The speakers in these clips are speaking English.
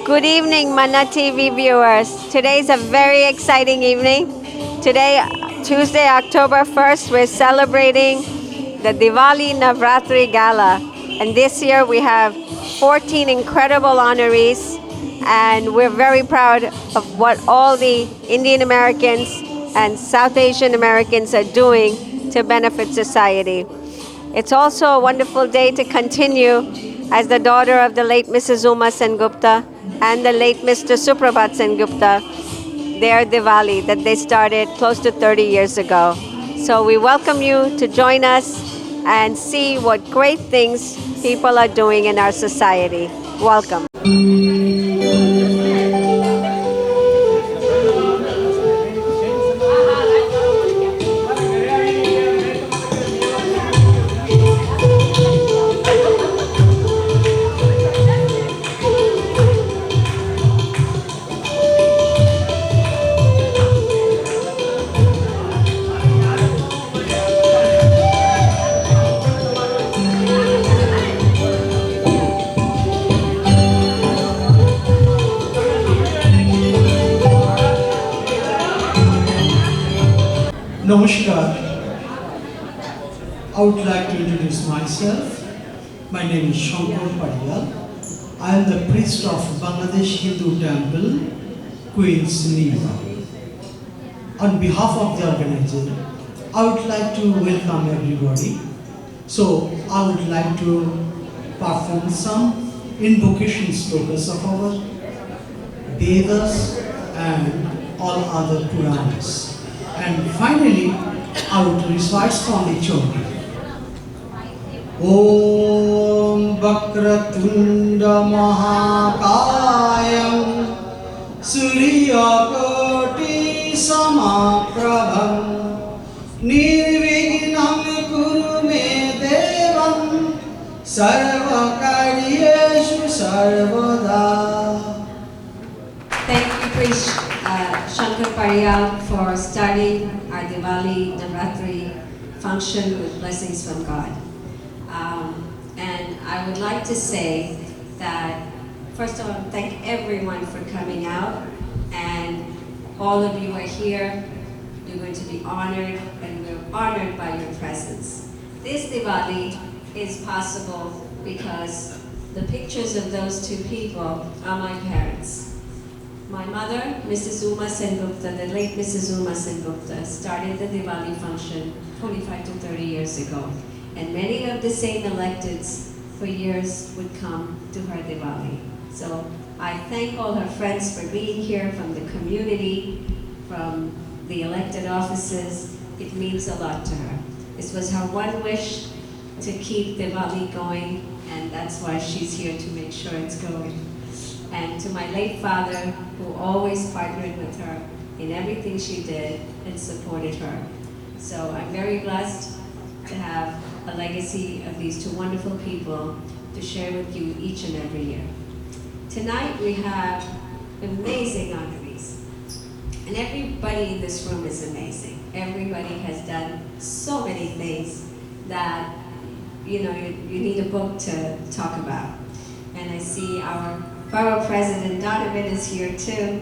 Good evening, Mana TV viewers. Today is a very exciting evening. Today, Tuesday, October 1st, we're celebrating the Diwali Navratri Gala. And this year we have 14 incredible honorees, and we're very proud of what all the Indian Americans and South Asian Americans are doing to benefit society. It's also a wonderful day to continue as the daughter of the late Mrs. Uma Sengupta and the late Mr. Suprabhat Sengupta, their Diwali that they started close to 30 years ago. So we welcome you to join us and see what great things people are doing in our society. Welcome. Namaskar. I would like to introduce myself. My name is Shankar Padiyal. I am the priest of Bangladesh Hindu Temple, Queen's Neva. On behalf of the organizer, I would like to welcome everybody. So I would like to perform some invocation slokas of our Vedas and all other Puranas. And finally, I would recite from the Choti. Om Vakratunda Mahakayam Suryakoti Samaprabham Nirvignam Kuru Me Devam Sarvakaryeshu Sarvada. Thank you, Priest Shankar Pariyal, for starting our Diwali Navratri function with blessings from God. And I would like to say that, first of all, thank everyone for coming out, and all of you are here. You're going to be honored, and we're honored by your presence. This Diwali is possible because the pictures of those two people are my parents. My mother, Mrs. Uma Sengupta, the late Mrs. Uma Sengupta, started the Diwali function 25 to 30 years ago. And many of the same electeds for years would come to her Diwali. So I thank all her friends for being here, from the community, from the elected offices. It means a lot to her. This was her one wish, to keep Diwali going, and that's why she's here, to make sure it's going. And to my late father, who always partnered with her in everything she did and supported her. So I'm very blessed to have a legacy of these two wonderful people to share with you each and every year. Tonight we have amazing honorees. And everybody in this room is amazing. Everybody has done so many things that you need a book to talk about. And I see our Borough President Donovan is here too.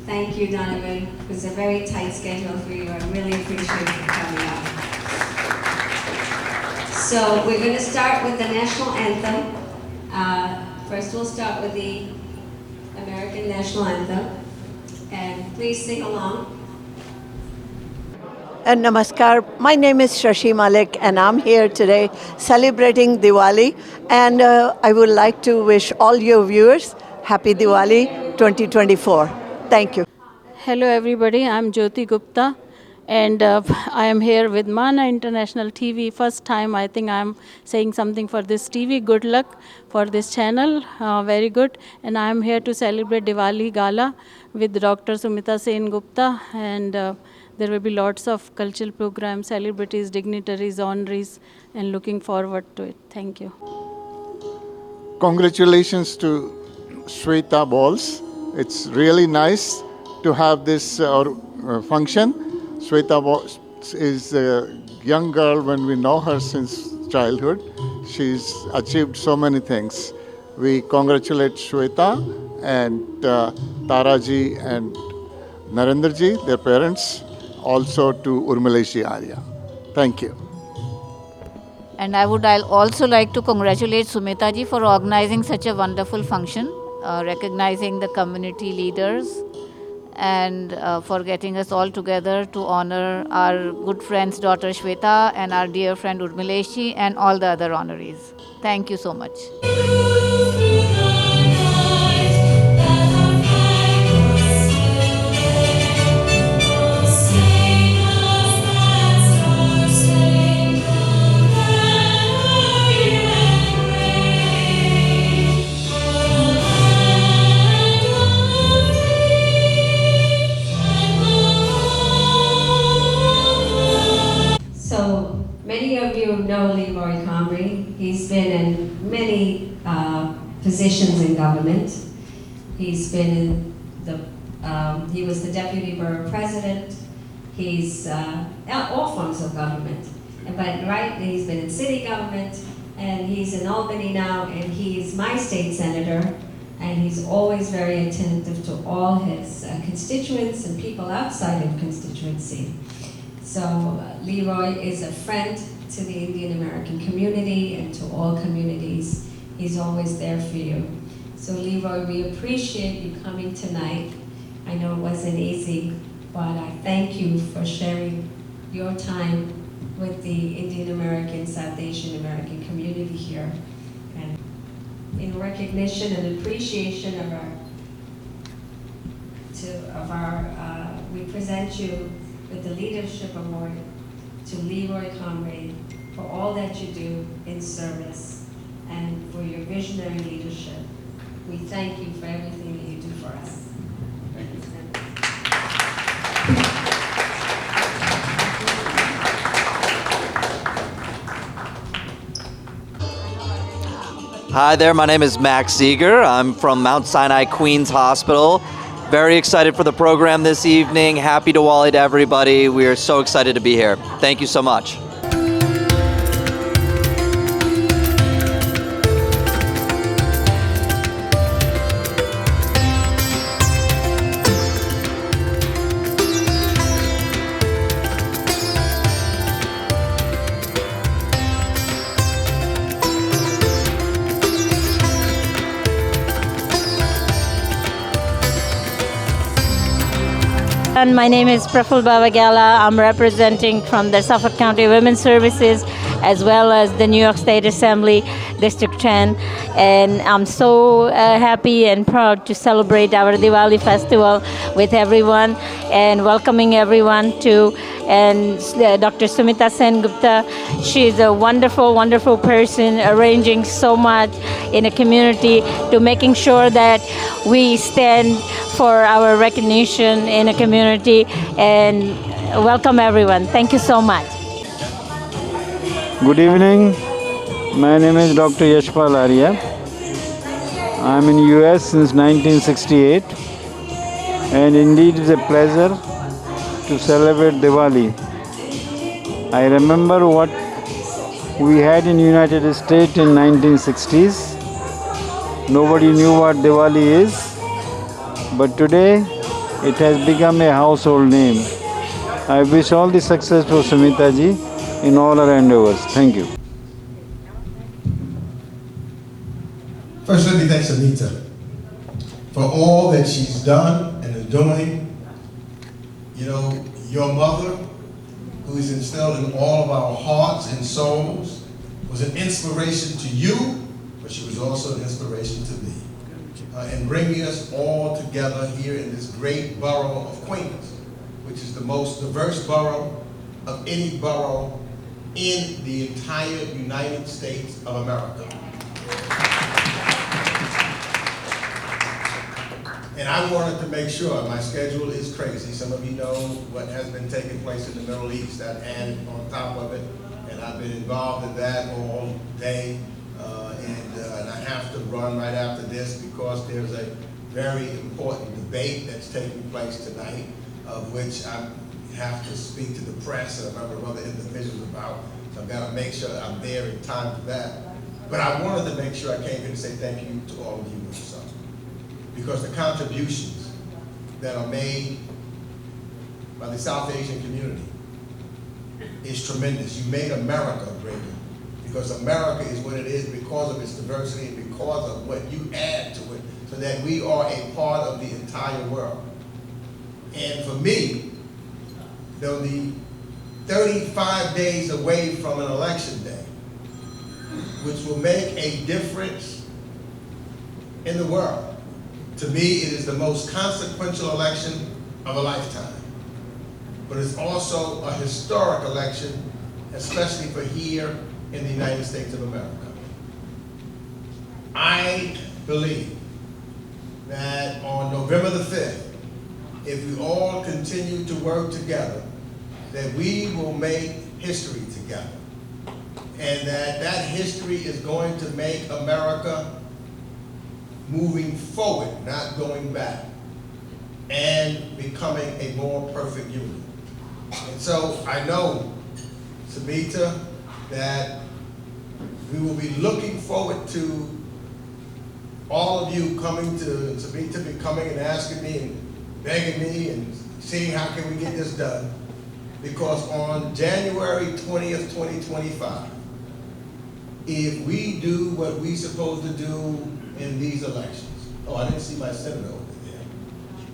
Thank you, Donovan. It was a very tight schedule for you. I really appreciate you coming out. So we're going to start with the national anthem. First we'll start with the American national anthem. And please sing along. And Namaskar, my name is Shashi Malik, and I'm here today celebrating Diwali. And I would like to wish all your viewers Happy Diwali 2024. Thank you. Hello everybody, I'm Jyoti Gupta, and I am here with Mana International TV. First time I think I'm saying something for this TV. Good luck for this channel, very good. And I'm here to celebrate Diwali Gala with Dr. Sumita Sengupta, and there will be lots of cultural programs, celebrities, dignitaries, honorees, and looking forward to it. Thank you. Congratulations to Shweta Balls. It's really nice to have this function. Shweta Balls is a young girl when we know her since childhood. She's achieved so many things. We congratulate Shweta and Taraji and Narendraji, their parents, also to Urmileshi Arya. Thank you. And I'll also like to congratulate Sumita ji for organizing such a wonderful function, recognizing the community leaders, and for getting us all together to honor our good friend's daughter Shweta and our dear friend Urmileshi and all the other honorees. Thank you so much. So many of you know Leroy Comrie. He's been in many positions in government. He's been in he was the deputy borough president. He's all forms of government. He's been in city government, and he's in Albany now, and he's my state senator, and he's always very attentive to all his constituents and people outside of constituency. So Leroy is a friend to the Indian American community and to all communities. He's always there for you. So Leroy, we appreciate you coming tonight. I know it wasn't easy, but I thank you for sharing your time with the Indian American, South Asian American community here. And in recognition and appreciation we present you with the Leadership Award to Leroy Comrie for all that you do in service and for your visionary leadership. We thank you for everything that you do for us. Hi there, my name is Max Eager. I'm from Mount Sinai Queens Hospital. Very excited for the program this evening. Happy Diwali to everybody. We are so excited to be here. Thank you so much. And my name is Praful Gala. I'm representing from the Suffolk County Women's Services as well as the New York State Assembly District 10. And I'm so happy and proud to celebrate our Diwali festival with everyone and welcoming everyone to Dr. Sumita Sengupta. She's a wonderful, wonderful person, arranging so much in a community to making sure that we stand for our recognition in a community, and welcome everyone. Thank you so much. Good evening. My name is Dr. Yashpal Arya. I'm in US since 1968, and indeed it's a pleasure to celebrate Diwali. I remember what we had in United States in 1960s. Nobody knew what Diwali is. But today, it has become a household name. I wish all the success for Sumita ji in all her endeavors. Thank you. First, let me thank Sumita for all that she's done and is doing. You know, your mother, who is instilled in all of our hearts and souls, was an inspiration to you, but she was also an inspiration to me. In bringing us all together here in this great borough of Queens, which is the most diverse borough of any borough in the entire United States of America. And I wanted to make sure, my schedule is crazy. Some of you know what has been taking place in the Middle East, that added on top of it, and I've been involved in that all day. And I have to run right after this because there's a very important debate that's taking place tonight, of which I have to speak to the press and a number of other individuals about. So I've got to make sure I'm there in time for that. But I wanted to make sure I came here to say thank you to all of you also. because the contributions that are made by the South Asian community is tremendous. You made America greater, because America is what it is because of its diversity and because of what you add to it, so that we are a part of the entire world. And for me, though the 35 days away from an election day, which will make a difference in the world, to me it is the most consequential election of a lifetime. But it's also a historic election, especially for here in the United States of America. I believe that on November the 5th, if we all continue to work together, that we will make history together. And that history is going to make America moving forward, not going back, and becoming a more perfect union. And so I know, Sumita, that we will be looking forward to all of you coming to Sumita, be coming and asking me and begging me and seeing how can we get this done. Because on January 20th, 2025, if we do what we're supposed to do in these elections, oh, I didn't see my senator over there.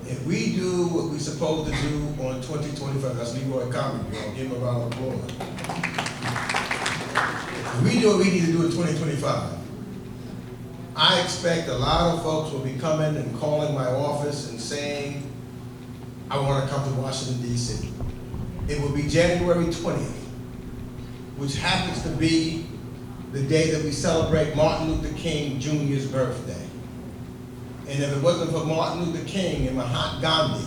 If we do what we're supposed to do on 2025, that's Leroy Common, I'll give him a round of applause. If we do what we need to do in 2025, I expect a lot of folks will be coming and calling my office and saying, I want to come to Washington, D.C. It will be January 20th, which happens to be the day that we celebrate Martin Luther King Jr.'s birthday. And if it wasn't for Martin Luther King and Mahatma Gandhi,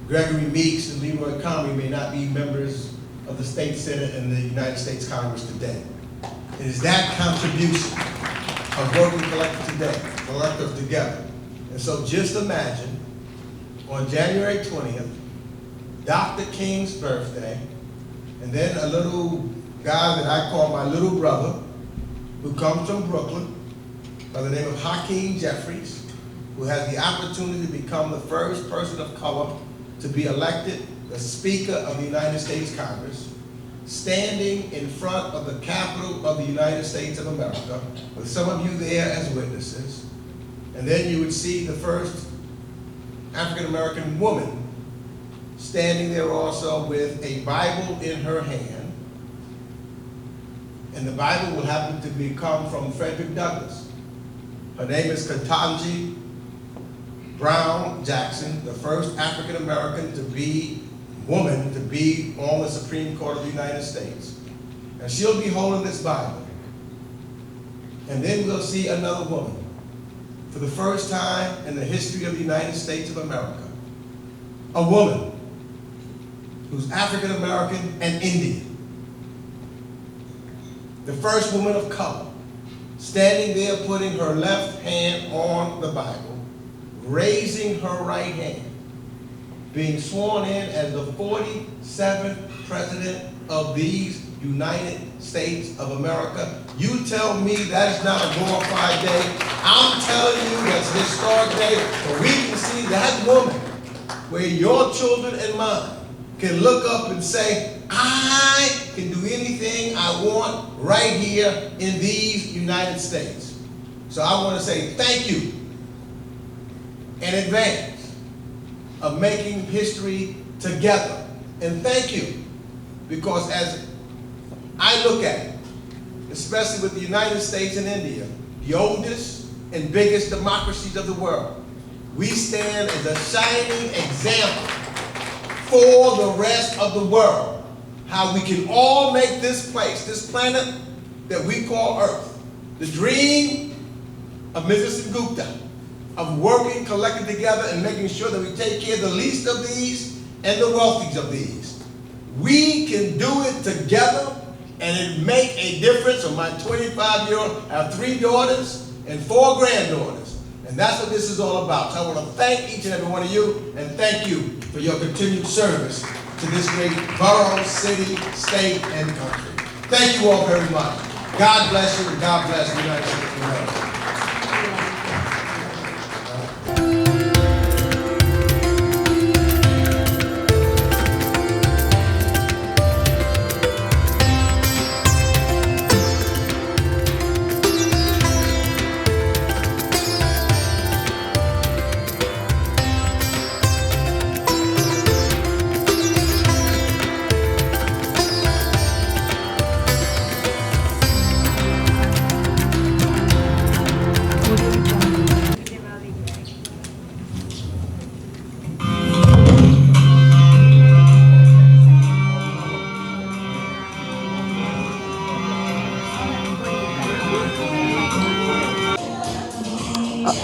Gregory Meeks and Leroy Comrie may not be members of the State Senate and the United States Congress today. It is that contribution of working collective together. And so just imagine, on January 20th, Dr. King's birthday, and then a little guy that I call my little brother, who comes from Brooklyn, by the name of Hakeem Jeffries, who has the opportunity to become the first person of color to be elected the Speaker of the United States Congress, standing in front of the Capitol of the United States of America, with some of you there as witnesses. And then you would see the first African-American woman standing there also with a Bible in her hand. And the Bible will happen to come from Frederick Douglass. Her name is Ketanji Brown Jackson, the first African-American woman to be on the Supreme Court of the United States. And she'll be holding this Bible. And then we'll see another woman, for the first time in the history of the United States of America, a woman who's African-American and Indian. The first woman of color, standing there putting her left hand on the Bible, raising her right hand, being sworn in as the 47th President of these United States of America. You tell me that is not a glorified day. I'm telling you that's a historic day, but we can see that woman where your children and mine can look up and say, I can do anything I want right here in these United States. So I want to say thank you in advance of making history together. And thank you, because as I look at it, especially with the United States and India, the oldest and biggest democracies of the world, we stand as a shining example for the rest of the world, how we can all make this place, this planet that we call Earth, the dream of Mrs. Sengupta, of working collectively together and making sure that we take care of the least of these and the wealthiest of these. We can do it together, and it make a difference. On my 25-year-old, I have 3 daughters and 4 granddaughters. And that's what this is all about. So I want to thank each and every one of you, and thank you for your continued service to this great borough, city, state, and country. Thank you all very much. God bless you, and God bless the United States of America.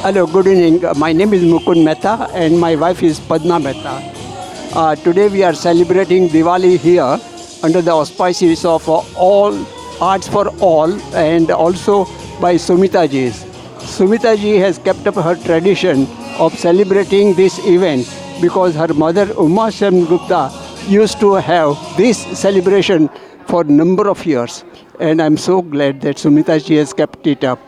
Hello, good evening. My name is Mukund Mehta and my wife is Padma Mehta. Today we are celebrating Diwali here under the auspices of All Arts for All and also by Sumita ji. Sumita ji has kept up her tradition of celebrating this event because her mother Uma Sengupta used to have this celebration for a number of years. And I'm so glad that Sumita ji has kept it up.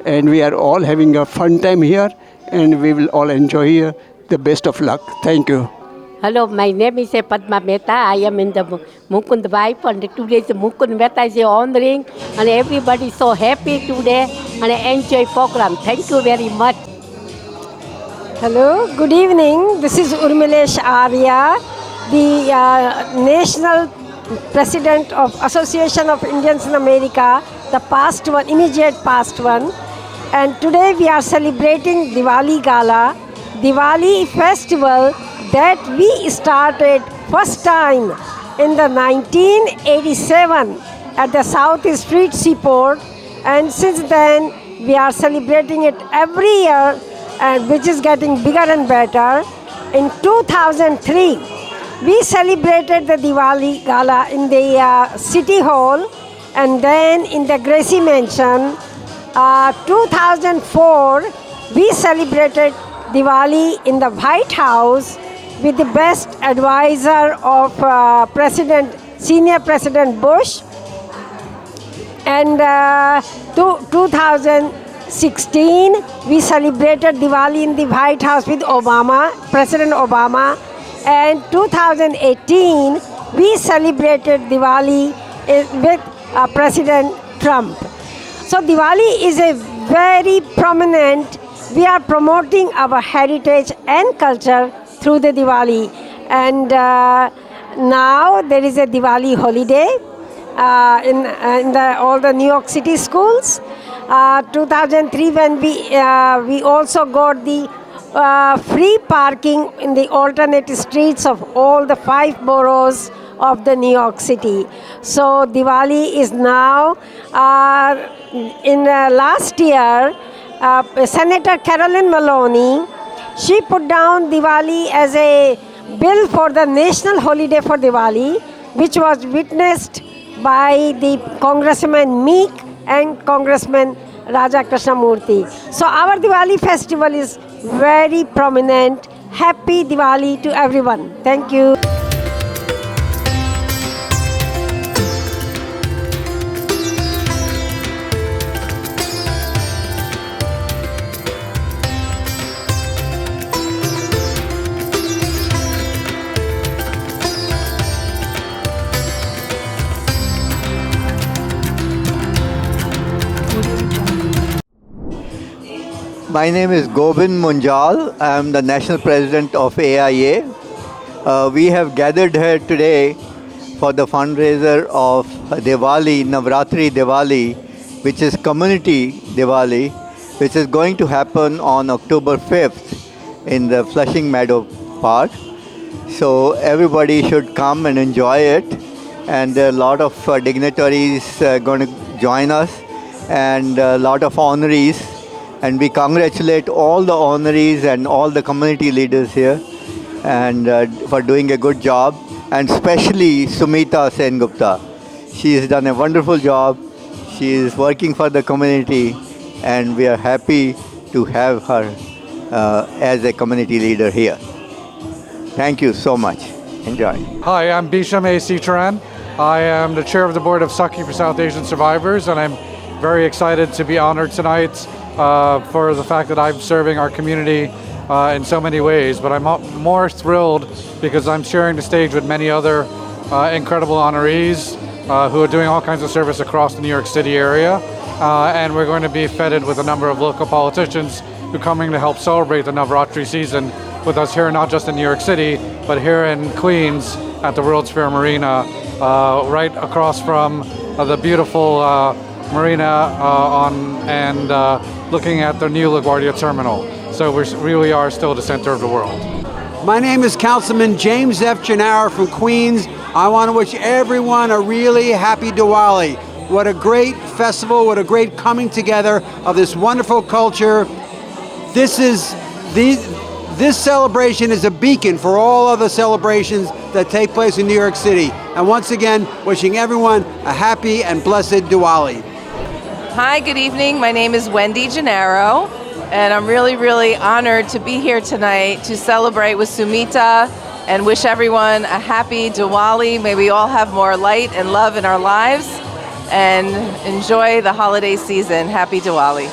And we are all having a fun time here and we will all enjoy here. The best of luck. Thank you. Hello, my name is Padma Mehta. I am in the Mukund wife and today the Mukund Mehta is honoring and everybody is so happy today and enjoy program. Thank you very much. Hello, good evening. This is Urmilesh Arya, the National President of Association of Indians in America, the past one, immediate past one. And today we are celebrating Diwali Gala, Diwali festival that we started first time in the 1987 at the South Street Seaport, and since then we are celebrating it every year, and which is getting bigger and better. In 2003, we celebrated the Diwali Gala in the City Hall and then in the Gracie Mansion. 2004, we celebrated Diwali in the White House with the best advisor of Senior President Bush. And 2016, we celebrated Diwali in the White House with President Obama. And 2018, we celebrated Diwali with President Trump. So Diwali is a very prominent, we are promoting our heritage and culture through the Diwali. And now there is a Diwali holiday in all the New York City schools. 2003 when we also got the free parking in the alternate streets of all the 5 boroughs of the New York City. So Diwali is now, in last year, Senator Carolyn Maloney, she put down Diwali as a bill for the national holiday for Diwali, which was witnessed by the Congressman Meek and Congressman Raja Krishnamurthy. So our Diwali festival is very prominent. Happy Diwali to everyone. Thank you. My name is Govind Munjal. I am the National President of AIA. We have gathered here today for the fundraiser of Diwali, Navratri Diwali, which is community Diwali, which is going to happen on October 5th in the Flushing Meadow Park. So everybody should come and enjoy it. And a lot of dignitaries are going to join us and a lot of honorees. And we congratulate all the honorees and all the community leaders here and for doing a good job, and especially Sumita Sengupta. She has done a wonderful job. She is working for the community and we are happy to have her as a community leader here. Thank you so much. Enjoy. Hi, I'm Bisham A. Sitaran. I am the chair of the board of Sakhi for South Asian Survivors, and I'm very excited to be honored tonight for the fact that I'm serving our community in so many ways. But I'm more thrilled because I'm sharing the stage with many other incredible honorees who are doing all kinds of service across the New York City area. And we're going to be feted with a number of local politicians who are coming to help celebrate the Navratri season with us here, not just in New York City, but here in Queens at the World's Fair Marina, right across from the beautiful marina looking at the new LaGuardia terminal. So we really are still the center of the world. My name is Councilman James F. Gennaro from Queens. I want to wish everyone a really happy Diwali. What a great festival, what a great coming together of this wonderful culture This celebration is a beacon for all other celebrations that take place in New York City. And once again, wishing everyone a happy and blessed Diwali. Hi, good evening. My name is Wendy Gennaro, and I'm really, really honored to be here tonight to celebrate with Sumita and wish everyone a happy Diwali. May we all have more light and love in our lives and enjoy the holiday season. Happy Diwali.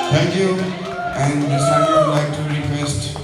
Thank you. And this time I would like to request